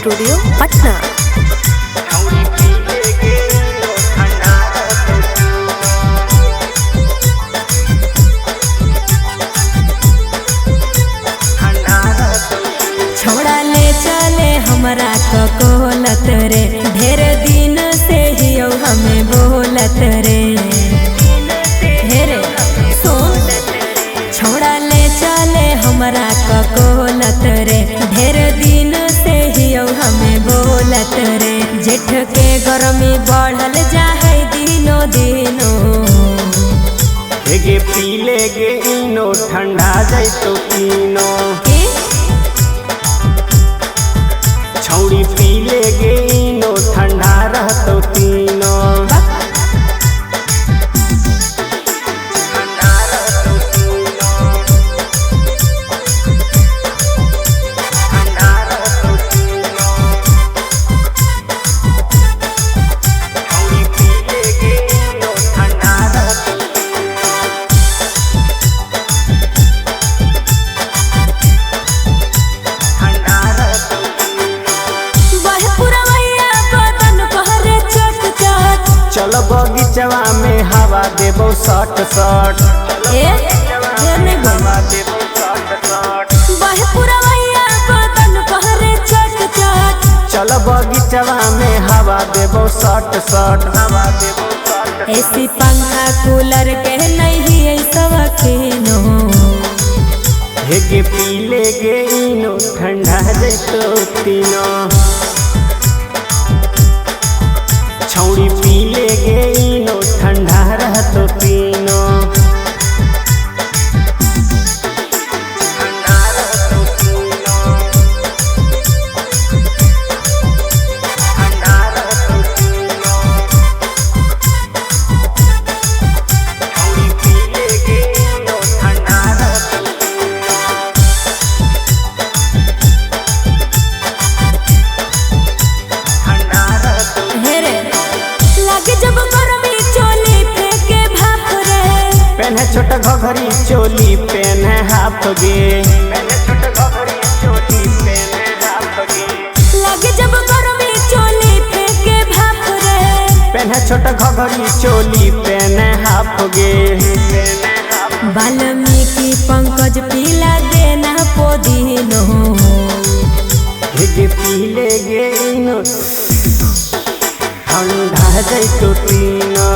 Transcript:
Studio Patna. छोड़ा ले चले हमरा कोलत रे, ढेर दिन से ही हमें बोलत रे। छोड़ा ले चले हमरा कोलत रे, ढेर दिन से ही हमें बोलत रे। जेठ के गरमी बढ़ल जाए दिनो दिनो, गे पीले गे इनो ठंडा जैतो तीनो। छौड़ी पीले गे इनो ठंडा रहतो तीनो। चलो बगीचवा में हवा देबो सट सट। चलो बगीचवा में हवा देबो सट सट। ऐसी पंखा कूलर के नहीं शौकीनो, गे पीले गे इनो ठंडा जैतो तीनो। छौड़ी पीले गे इनो ठंडा रहतो तीनो। पेन्हे छोटा घघरी चोली पेन्हे हाफ गे। लगे जब गरमी चोली फेंके भाप रे, पेन्हे छोटा घघरी चोली पेन्हे हाफ गे। वाल्मीकि पंकज पीला देना पोदीनो, गे पीले गे इनो ठंडा जैतो तीनो।